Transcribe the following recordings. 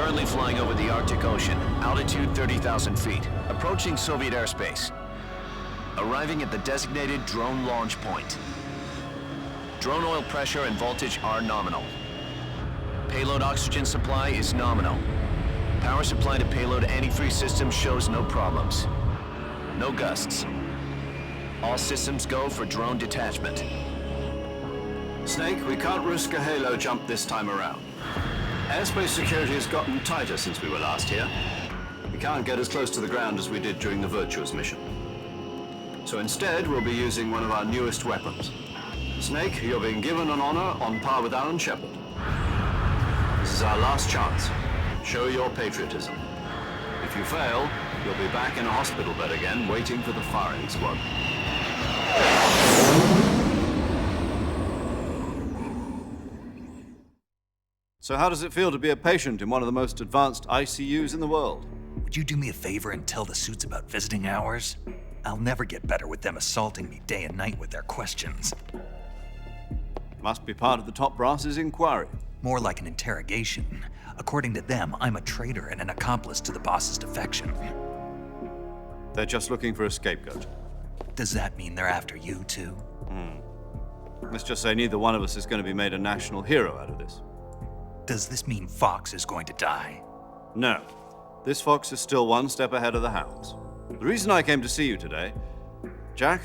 Currently flying over the Arctic Ocean, altitude 30,000 feet, approaching Soviet airspace. Arriving at the designated drone launch point. Drone oil pressure and voltage are nominal. Payload oxygen supply is nominal. Power supply to payload antifreeze system shows no problems. No gusts. All systems go for drone detachment. Snake, we can't risk a halo jump this time around. Airspace security has gotten tighter since we were last here. We can't get as close to the ground as we did during the Virtuous mission. So instead, we'll be using one of our newest weapons. Snake, you're being given an honor on par with Alan Shepard. This is our last chance. Show your patriotism. If you fail, you'll be back in a hospital bed again, waiting for the firing squad. So how does it feel to be a patient in one of the most advanced ICUs in the world? Would you do me a favor and tell the suits about visiting hours? I'll never get better with them assaulting me day and night with their questions. Must be part of the top brass's inquiry. More like an interrogation. According to them, I'm a traitor and an accomplice to the boss's defection. They're just looking for a scapegoat. Does that mean they're after you, too? Let's just say neither one of us is going to be made a national hero out of this. Does this mean Fox is going to die? No. This fox is still one step ahead of the hounds. The reason I came to see you today, Jack,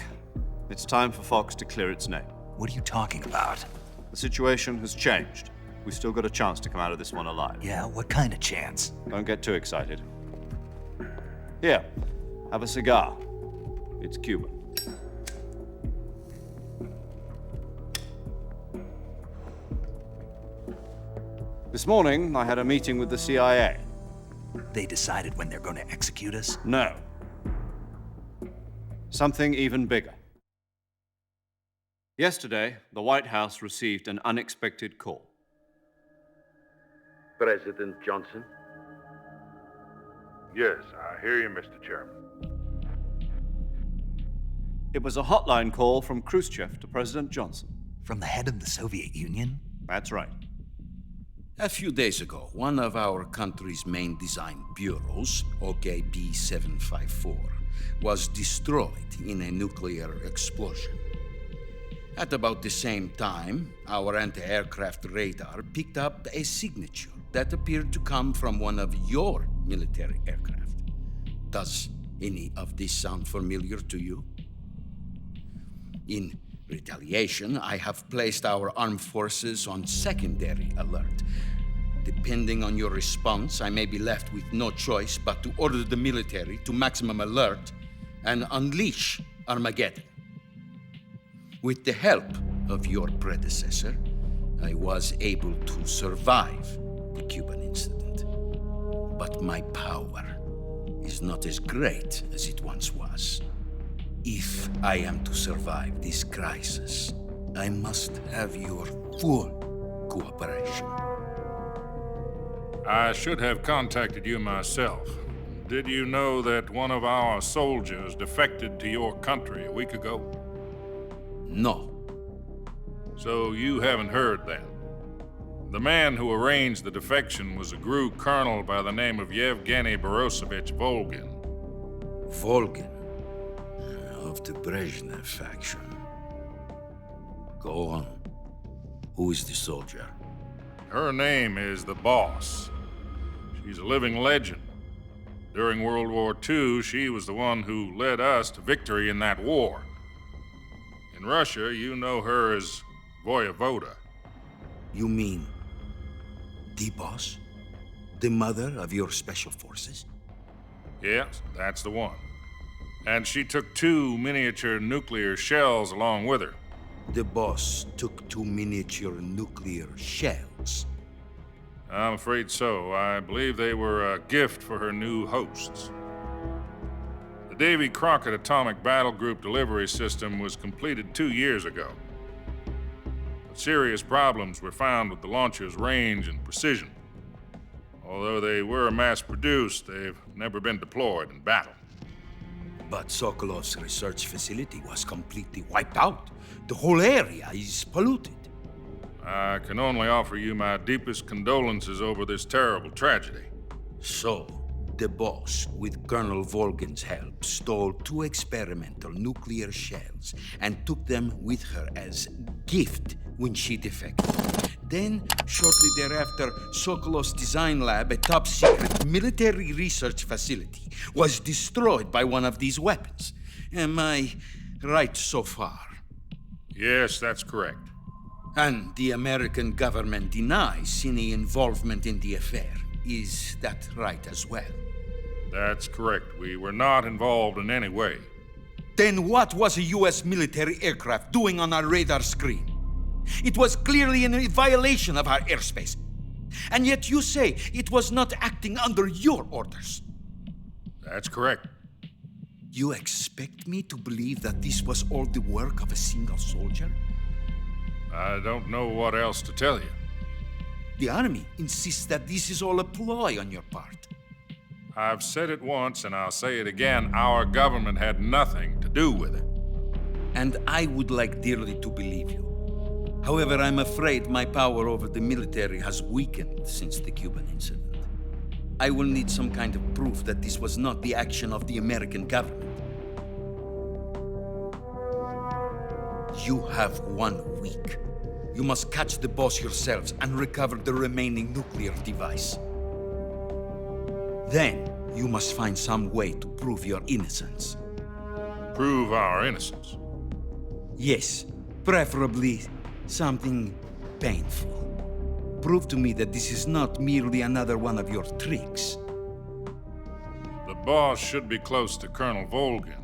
it's time for Fox to clear its name. What are you talking about? The situation has changed. We've still got a chance to come out of this one alive. Yeah, what kind of chance? Don't get too excited. Here, have a cigar. It's Cuban. This morning, I had a meeting with the CIA. They decided when they're going to execute us? No. Something even bigger. Yesterday, the White House received an unexpected call. President Johnson? Yes, I hear you, Mr. Chairman. It was a hotline call from Khrushchev to President Johnson. From the head of the Soviet Union? That's right. A few days ago, one of our country's main design bureaus, OKB 754, was destroyed in a nuclear explosion. At about the same time, our anti-aircraft radar picked up a signature that appeared to come from one of your military aircraft. Does any of this sound familiar to you? In retaliation, I have placed our armed forces on secondary alert. Depending on your response, I may be left with no choice but to order the military to maximum alert and unleash Armageddon. With the help of your predecessor, I was able to survive the Cuban incident. But my power is not as great as it once was. If I am to survive this crisis, I must have your full cooperation. I should have contacted you myself. Did you know that one of our soldiers defected to your country a week ago? No. So you haven't heard then. The man who arranged the defection was a GRU colonel by the name of Yevgeny Borosovich Volgin. Volgin, of the Brezhnev faction. Go on. Who is the soldier? Her name is the Boss. She's a living legend. During World War II, she was the one who led us to victory in that war. In Russia, you know her as Voyevoda. You mean the Boss? The mother of your special forces? Yes, that's the one. And she took 2 miniature nuclear shells along with her. The Boss took 2 miniature nuclear shells. I'm afraid so. I believe they were a gift for her new hosts. The Davy Crockett Atomic Battle Group delivery system was completed 2 years ago. But serious problems were found with the launcher's range and precision. Although they were mass-produced, they've never been deployed in battle. But Sokolov's research facility was completely wiped out. The whole area is polluted. I can only offer you my deepest condolences over this terrible tragedy. So, the boss, with Colonel Volgan's help, stole 2 experimental nuclear shells and took them with her as gift when she defected. Then, shortly thereafter, Sokolov's design lab, a top-secret military research facility, was destroyed by one of these weapons. Am I right so far? Yes, that's correct. And the American government denies any involvement in the affair. Is that right as well? That's correct. We were not involved in any way. Then what was a U.S. military aircraft doing on our radar screen? It was clearly in violation of our airspace. And yet you say it was not acting under your orders. That's correct. You expect me to believe that this was all the work of a single soldier? I don't know what else to tell you. The Army insists that this is all a ploy on your part. I've said it once and I'll say it again. Our government had nothing to do with it. And I would like dearly to believe you. However, I'm afraid my power over the military has weakened since the Cuban incident. I will need some kind of proof that this was not the action of the American government. You have 1 week. You must catch the boss yourselves and recover the remaining nuclear device. Then, you must find some way to prove your innocence. Prove our innocence. Yes, preferably something painful. Prove to me that this is not merely another one of your tricks. The boss should be close to Colonel Volgan.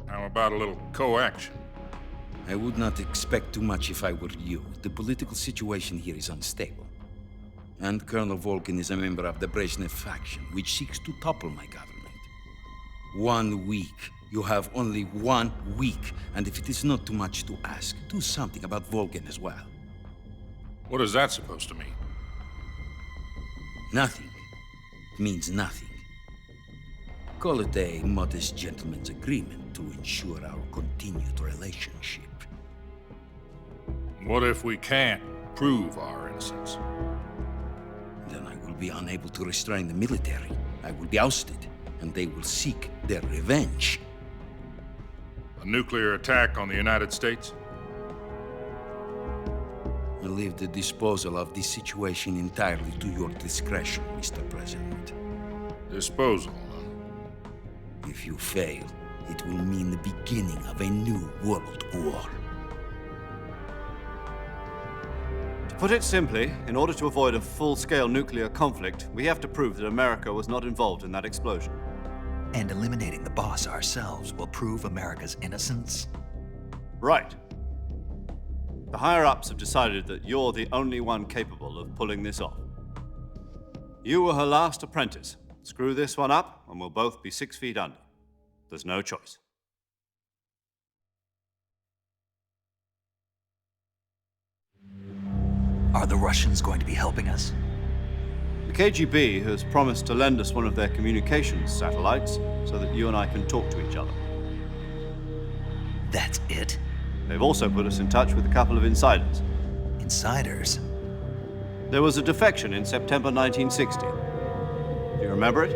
How about a little co-action? I would not expect too much if I were you. The political situation here is unstable. And Colonel Volgan is a member of the Brezhnev faction, which seeks to topple my government. 1 week. You have only 1 week, and if it is not too much to ask, do something about Volgan as well. What is that supposed to mean? Nothing. It means nothing. Call it a modest gentleman's agreement to ensure our continued relationship. What if we can't prove our innocence? Then I will be unable to restrain the military. I will be ousted, and they will seek their revenge. A nuclear attack on the United States? I leave the disposal of this situation entirely to your discretion, Mr. President. Disposal, huh? If you fail, it will mean the beginning of a new world war. To put it simply, in order to avoid a full-scale nuclear conflict, we have to prove that America was not involved in that explosion. And eliminating the boss ourselves will prove America's innocence? Right. The higher-ups have decided that you're the only one capable of pulling this off. You were her last apprentice. Screw this one up, and we'll both be 6 feet under. There's no choice. Are the Russians going to be helping us? The KGB has promised to lend us one of their communications satellites so that you and I can talk to each other. That's it? They've also put us in touch with a couple of insiders. Insiders? There was a defection in September 1960. Do you remember it?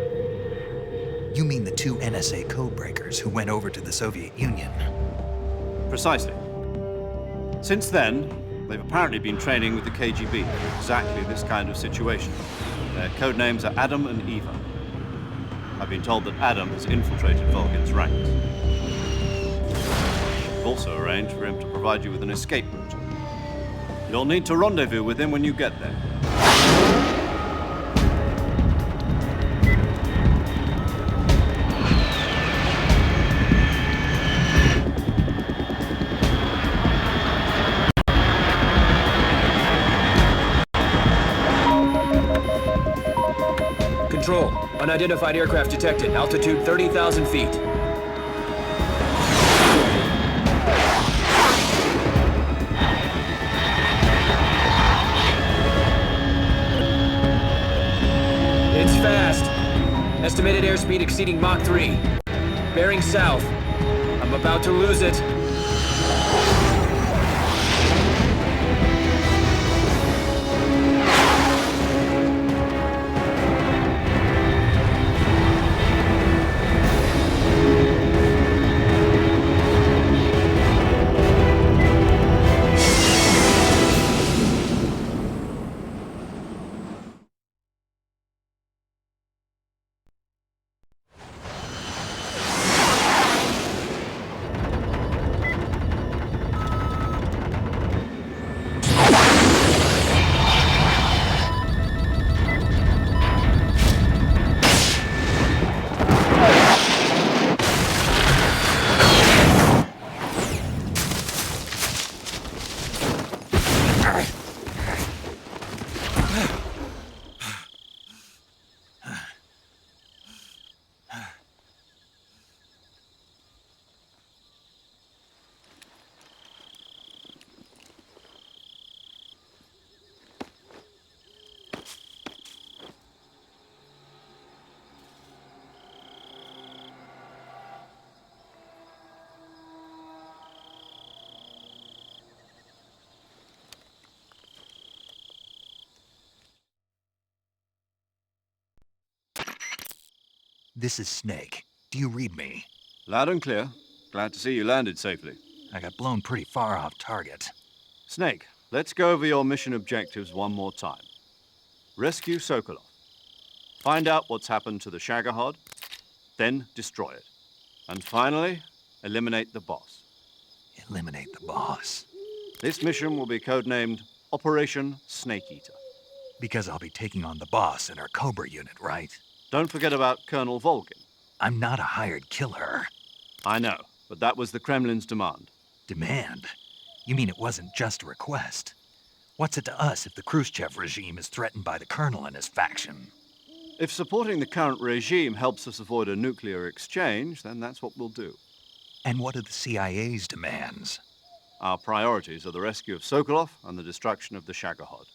You mean the 2 NSA codebreakers who went over to the Soviet Union? Precisely. Since then, they've apparently been training with the KGB for exactly this kind of situation. Their code names are Adam and Eva. I've been told that Adam has infiltrated Volgan's ranks. We've also arranged for him to provide you with an escape route. You'll need to rendezvous with him when you get there. Control. Unidentified aircraft detected. Altitude 30,000 feet. It's fast. Estimated airspeed exceeding Mach 3. Bearing south. I'm about to lose it. This is Snake. Do you read me? Loud and clear. Glad to see you landed safely. I got blown pretty far off target. Snake, let's go over your mission objectives one more time. Rescue Sokolov. Find out what's happened to the Shagohod, then destroy it. And finally, eliminate the boss. Eliminate the boss. This mission will be codenamed Operation Snake Eater. Because I'll be taking on the boss in our Cobra unit, right? Don't forget about Colonel Volgin. I'm not a hired killer. I know, but that was the Kremlin's demand. Demand? You mean it wasn't just a request? What's it to us if the Khrushchev regime is threatened by the Colonel and his faction? If supporting the current regime helps us avoid a nuclear exchange, then that's what we'll do. And what are the CIA's demands? Our priorities are the rescue of Sokolov and the destruction of the Shagohod.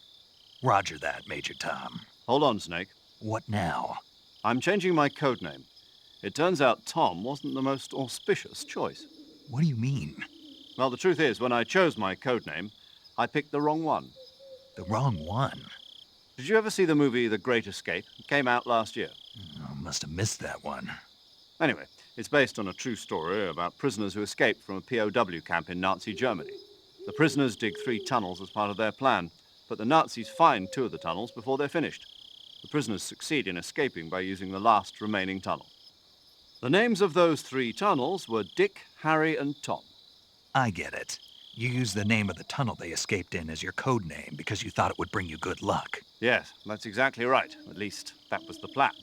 Roger that, Major Tom. Hold on, Snake. What now? I'm changing my codename. It turns out Tom wasn't the most auspicious choice. What do you mean? Well, the truth is, when I chose my codename, I picked the wrong one. The wrong one? Did you ever see the movie The Great Escape? It came out last year. Oh, must have missed that one. Anyway, it's based on a true story about prisoners who escaped from a POW camp in Nazi Germany. The prisoners dig 3 tunnels as part of their plan, but the Nazis find 2 of the tunnels before they're finished. The prisoners succeed in escaping by using the last remaining tunnel. The names of those 3 tunnels were Dick, Harry, and Tom. I get it. You used the name of the tunnel they escaped in as your code name because you thought it would bring you good luck. Yes, that's exactly right. At least, that was the plan.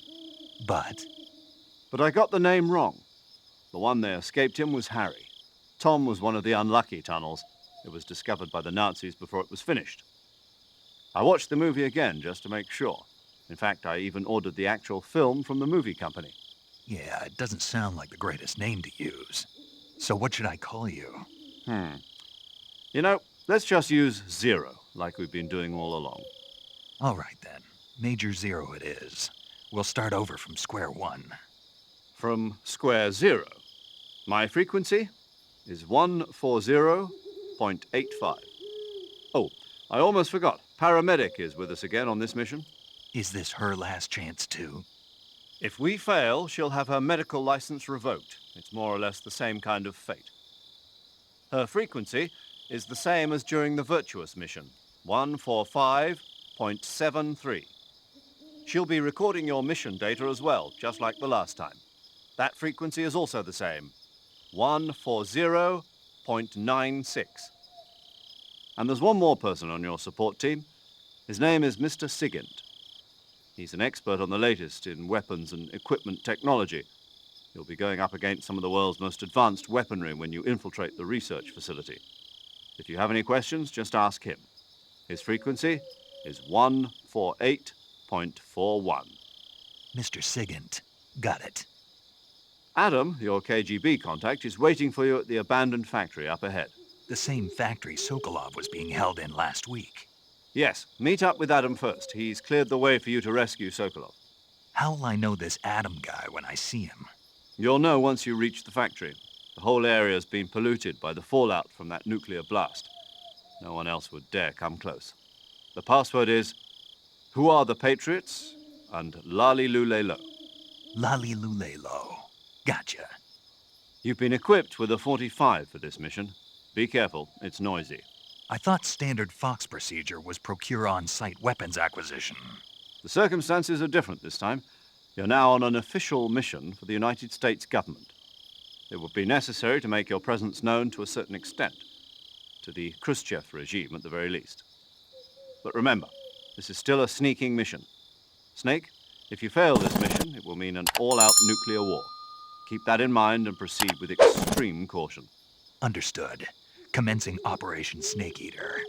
But But I got the name wrong. The one they escaped in was Harry. Tom was one of the unlucky tunnels. It was discovered by the Nazis before it was finished. I watched the movie again just to make sure. In fact, I even ordered the actual film from the movie company. yeah, it doesn't sound like the greatest name to use. So what should I call you? You know, let's just use Zero, like we've been doing all along. All right then. Major Zero it is. We'll start over from square one. From square 0. My frequency is 140.85. Oh, I almost forgot. Paramedic is with us again on this mission. Is this her last chance too? If we fail, she'll have her medical license revoked. It's more or less the same kind of fate. Her frequency is the same as during the Virtuous mission, 145.73. She'll be recording your mission data as well, just like the last time. That frequency is also the same, 140.96. And there's one more person on your support team. His name is Mr. Sigint. He's an expert on the latest in weapons and equipment technology. You'll be going up against some of the world's most advanced weaponry when you infiltrate the research facility. If you have any questions, just ask him. His frequency is 148.41. Mr. Sigint. Got it. Adam, your KGB contact, is waiting for you at the abandoned factory up ahead. The same factory Sokolov was being held in last week. Yes, meet up with Adam first. He's cleared the way for you to rescue Sokolov. How will I know this Adam guy when I see him? You'll know once you reach the factory. The whole area's been polluted by the fallout from that nuclear blast. No one else would dare come close. The password is, "Who are the Patriots?" and "Lali Lule Lo." Lali Lulelo. Gotcha. You've been equipped with a 45 for this mission. Be careful, it's noisy. I thought standard Fox procedure was procure on-site weapons acquisition. The circumstances are different this time. You're now on an official mission for the United States government. It would be necessary to make your presence known to a certain extent, to the Khrushchev regime at the very least. But remember, this is still a sneaking mission. Snake, if you fail this mission, it will mean an all-out nuclear war. Keep that in mind and proceed with extreme caution. Understood. Commencing Operation Snake Eater.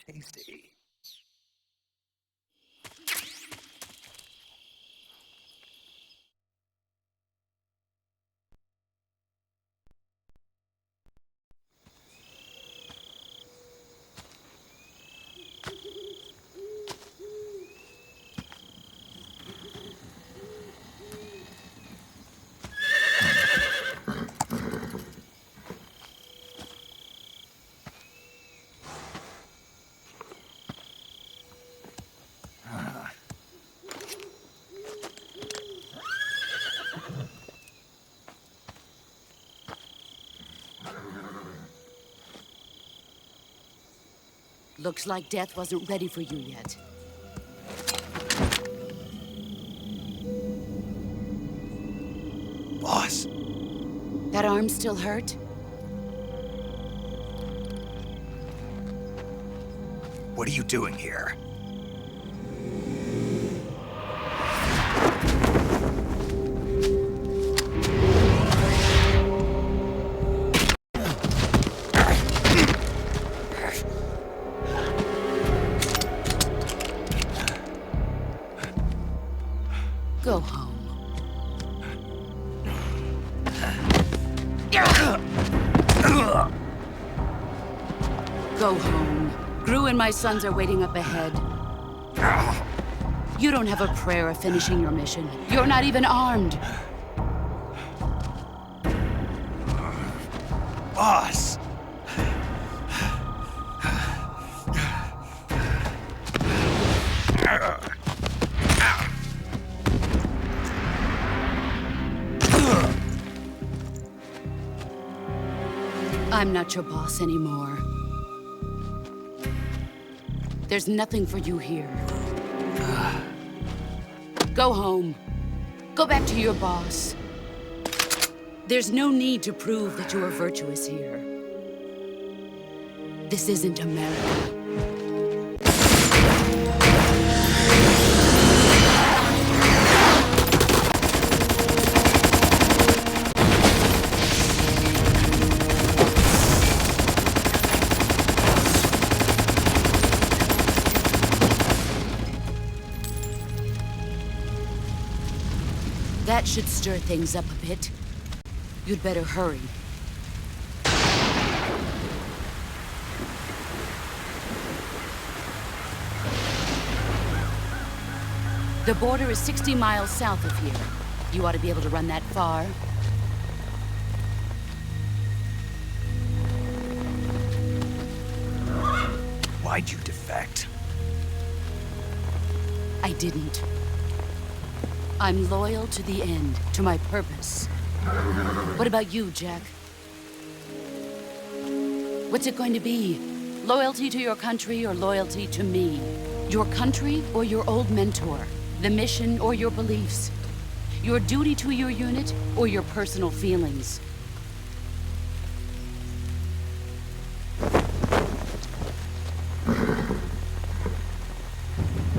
Tasty. Looks like death wasn't ready for you yet. Boss, That arm still hurt? what are you doing here? Go home. Go home. Gru and my sons are waiting up ahead. You don't have a prayer of finishing your mission. You're not even armed. Boss! I'm not your boss anymore. There's nothing for you here. Go home. Go back to your boss. There's no need to prove that you are virtuous here. This isn't America. That should stir things up a bit. You'd better hurry. The border is 60 miles south of here. You ought to be able to run that far. Why'd you defect? I didn't. I'm loyal to the end, to my purpose. What about you, Jack? What's it going to be? Loyalty to your country or loyalty to me? Your country or your old mentor? The mission or your beliefs? Your duty to your unit or your personal feelings?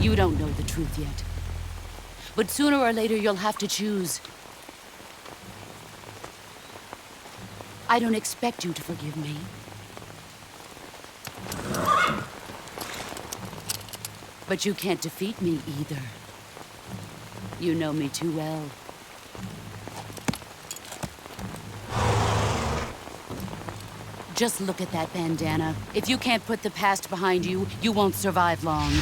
You don't know the truth yet. But sooner or later, you'll have to choose. I don't expect you to forgive me. But you can't defeat me either. You know me too well. Just look at that bandana. If you can't put the past behind you, you won't survive long.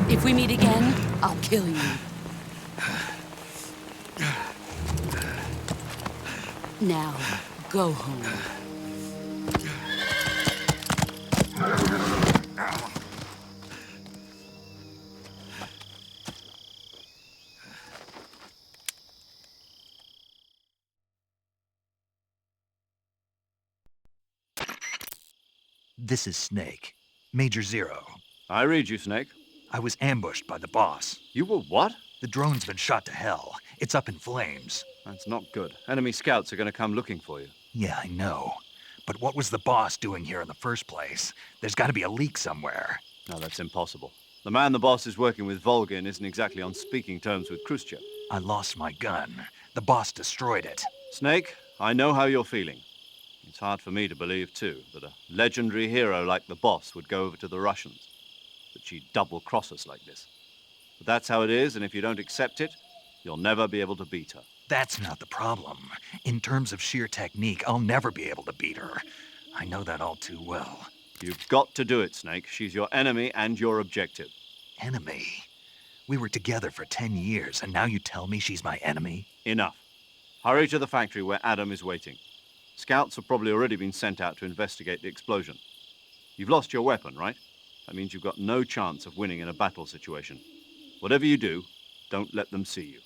If we meet again, I'll kill you. Now, go home. This is Snake. Major Zero. I read you, Snake. I was ambushed by the boss. You were what? The drone's been shot to hell. It's up in flames. That's not good. Enemy scouts are going to come looking for you. Yeah, I know. But what was the boss doing here in the first place? There's got to be a leak somewhere. No, that's impossible. The man the boss is working with, Volgin, isn't exactly on speaking terms with Khrushchev. I lost my gun. The boss destroyed it. Snake, I know how you're feeling. It's hard for me to believe, too, that a legendary hero like the boss would go over to the Russians, that she'd double-cross us like this. But that's how it is, and if you don't accept it, you'll never be able to beat her. That's not the problem. In terms of sheer technique, I'll never be able to beat her. I know that all too well. You've got to do it, Snake. She's your enemy and your objective. Enemy? We were together for 10 years, and now you tell me she's my enemy? Enough. Hurry to the factory where Adam is waiting. Scouts have probably already been sent out to investigate the explosion. You've lost your weapon, right? That means you've got no chance of winning in a battle situation. Whatever you do, don't let them see you.